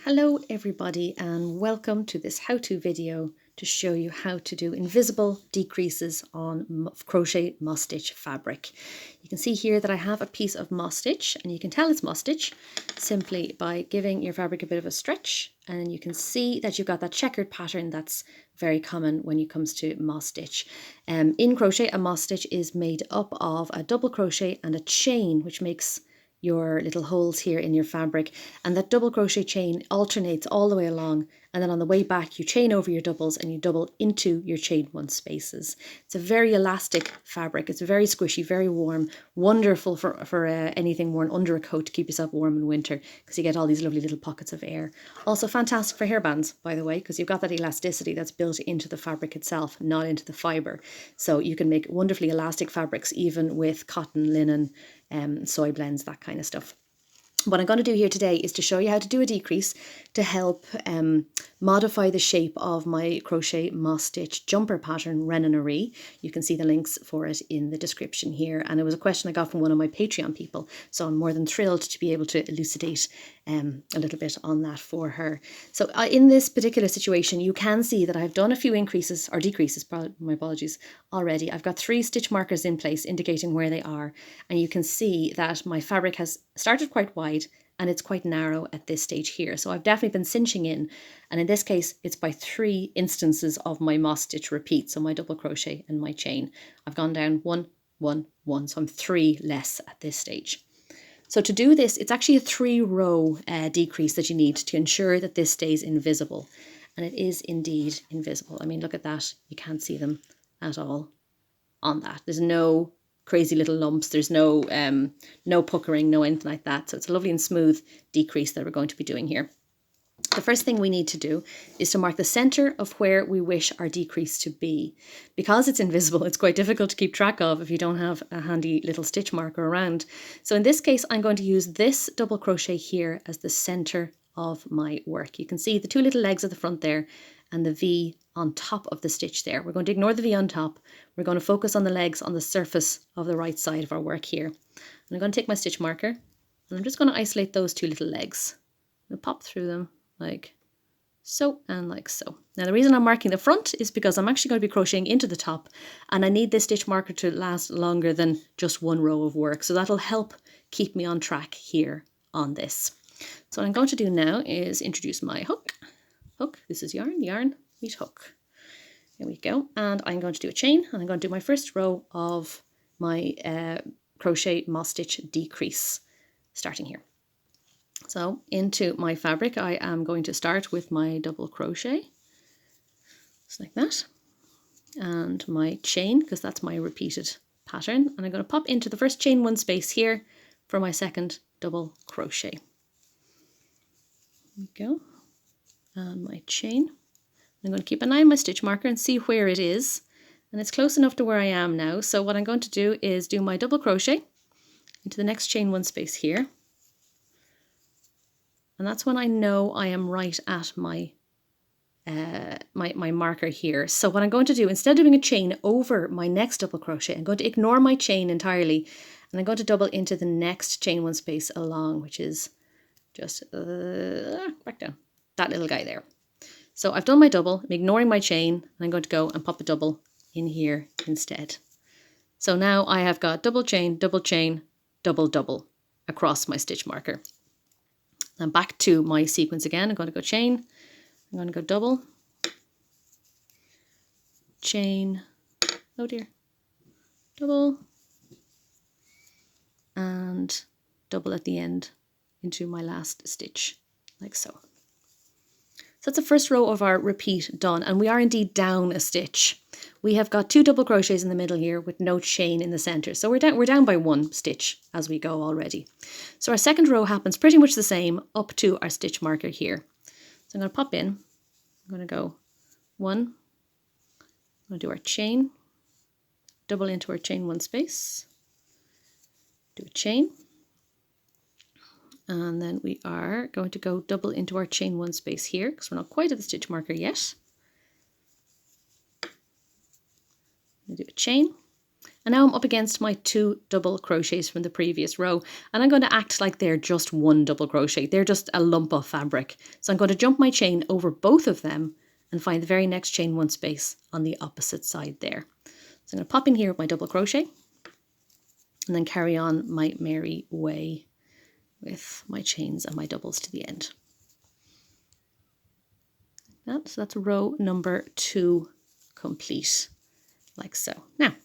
Hello everybody and welcome to this how-to video to show you how to do invisible decreases on crochet moss stitch fabric. You can see here that I have a piece of moss stitch, and you can tell it's moss stitch simply by giving your fabric a bit of a stretch, and you can see that you've got that checkered pattern that's very common when it comes to moss stitch. In crochet, a moss stitch is made up of a double crochet and a chain, which makes your little holes here in your fabric, and that double crochet chain alternates all the way along, and then on the way back you chain over your doubles and you double into your chain one spaces. It's a very elastic fabric, it's very squishy, very warm, wonderful for anything worn under a coat to keep yourself warm in winter, because you get all these lovely little pockets of air. Also fantastic for hairbands, by the way, because you've got that elasticity that's built into the fabric itself, not into the fibre. So you can make wonderfully elastic fabrics even with cotton, linen, soy blends, that kind of stuff. What I'm going to do here today is to show you how to do a decrease to help modify the shape of my crochet moss stitch jumper pattern Renanary. You can see the links for it in the description here, and it was a question I got from one of my Patreon people, so I'm more than thrilled to be able to elucidate a little bit on that for her. So in this particular situation, you can see that I've done a few increases or decreases, my apologies, already. I've got 3 stitch markers in place indicating where they are, and you can see that my fabric has started quite wide and it's quite narrow at this stage here. So I've definitely been cinching in, and in this case it's by 3 instances of my moss stitch repeat, so my double crochet and my chain. I've gone down 1, 1, 1, so I'm 3 less at this stage. So to do this, it's actually a 3-row decrease that you need to ensure that this stays invisible, and it is indeed invisible. I mean, look at that, you can't see them at all on that. There's no crazy little lumps, there's no puckering, no anything like that. So it's a lovely and smooth decrease that we're going to be doing here. The first thing we need to do is to mark the center of where we wish our decrease to be. Because it's invisible, it's quite difficult to keep track of if you don't have a handy little stitch marker around. So in this case, I'm going to use this double crochet here as the center of my work. You can see the 2 little legs at the front there and the V on top of the stitch there. We're going to ignore the V on top. We're going to focus on the legs on the surface of the right side of our work here. And I'm going to take my stitch marker and I'm just going to isolate those 2 little legs. I'm going to pop through them like so and like so. Now the reason I'm marking the front is because I'm actually going to be crocheting into the top, and I need this stitch marker to last longer than just 1 row of work. So that'll help keep me on track here on this. So what I'm going to do now is introduce my hook. This is yarn, meet hook. There we go. And I'm going to do a chain, and I'm going to do my first row of my crochet moss stitch decrease, starting here. So into my fabric, I am going to start with my double crochet, just like that, and my chain, because that's my repeated pattern. And I'm going to pop into the first chain 1 space here for my second double crochet. There we go. And my chain. I'm going to keep an eye on my stitch marker and see where it is, and it's close enough to where I am now. So what I'm going to do is do my double crochet into the next chain 1 space here, and that's when I know I am right at my my marker here. So what I'm going to do, instead of doing a chain over my next double crochet, I'm going to ignore my chain entirely, and I'm going to double into the next chain 1 space along, which is just back down, that little guy there. So I've done my double, I'm ignoring my chain, and I'm going to go and pop a double in here instead. So now I have got double chain, double double across my stitch marker. And back to my sequence again. I'm going to go chain, I'm going to go double, chain, oh dear, double, and double at the end into my last stitch, like so. So that's the first row of our repeat done, and we are indeed down a stitch. We have got 2 double crochets in the middle here with no chain in the center. So we're down by 1 stitch as we go already. So our second row happens pretty much the same up to our stitch marker here. So I'm going to pop in, I'm going to go 1, I'm going to do our chain, double into our chain 1 space, do a chain, and then we are going to go double into our chain 1 space here because we're not quite at the stitch marker yet. I'm going to do a chain, And now I'm up against my 2 double crochets from the previous row, and I'm going to act like they're just 1 double crochet. They're just a lump of fabric. So I'm going to jump my chain over both of them and find the very next chain 1 space on the opposite side there. So I'm going to pop in here with my double crochet and then carry on my merry way with my chains and my doubles to the end. So that's row number 2 complete, like so. Now,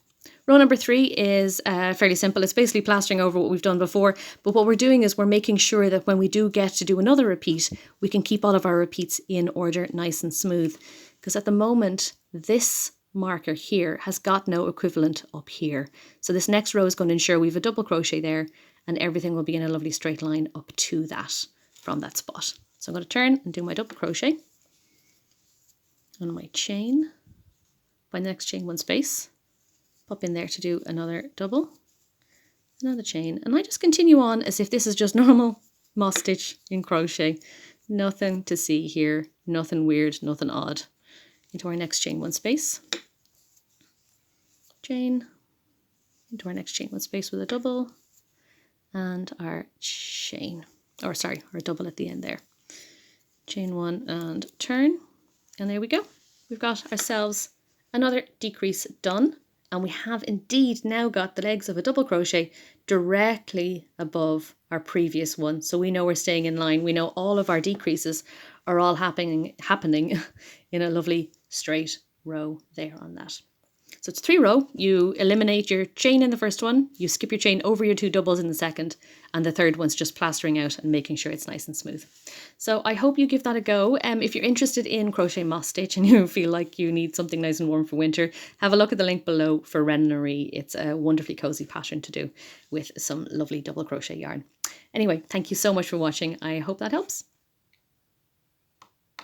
row number 3 is fairly simple. It's basically plastering over what we've done before, but what we're doing is we're making sure that when we do get to do another repeat, we can keep all of our repeats in order, nice and smooth. Because at the moment, this marker here has got no equivalent up here. So this next row is going to ensure we have a double crochet there, and everything will be in a lovely straight line up to that from that spot. So I'm going to turn and do my double crochet on my chain, find the next chain 1 space, pop in there to do another double, another chain, and I just continue on as if this is just normal moss stitch in crochet. Nothing to see here, nothing weird, nothing odd. Into our next chain 1 space, chain, into our next chain 1 space with a double, and our chain, or sorry, our double at the end there. Chain 1 and turn, and there we go. We've got ourselves another decrease done, and we have indeed now got the legs of a double crochet directly above our previous one. So we know we're staying in line. We know all of our decreases are all happening in a lovely straight row there on that. So it's 3 row. You eliminate your chain in the first one, you skip your chain over your 2 doubles in the second, and the third one's just plastering out and making sure it's nice and smooth. So I hope you give that a go. If you're interested in crochet moss stitch and you feel like you need something nice and warm for winter, have a look at the link below for Ren Marie. It's a wonderfully cozy pattern to do with some lovely double crochet yarn. Anyway, thank you so much for watching. I hope that helps.